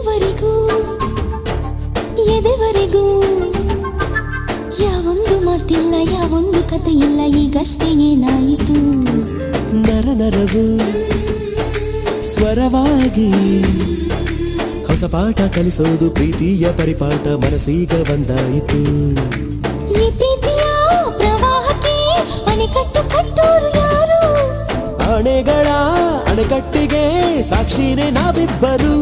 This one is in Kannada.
ಇದುವರೆಗೂ ಎದೆವರೆಗೂ ಯಾವೊಂದು ಮಾತಿಲ್ಲ ಯಾವೊಂದು ಕಥೆ ಇಲ್ಲ ಈಗಷ್ಟೇ ಏನಾಯಿತು ನರ ನರವು ಸ್ವರವಾಗಿ ಹೊಸ ಪಾಠ ಕಲಿಸೋದು ಪ್ರೀತಿಯ ಪರಿಪಾಠ ಮನಸ್ಸೀಗ ಬಂದಾಯಿತು ಈ ಪ್ರೀತಿಯ ಪ್ರವಾಹಕ್ಕೆ ಅಣೆಕಟ್ಟು ಕಟ್ಟೋರು ಯಾರು ಆಣೆಗಳ ಅಣೆಕಟ್ಟಿಗೆ ಸಾಕ್ಷಿನೇ ನಾವಿಬ್ಬರು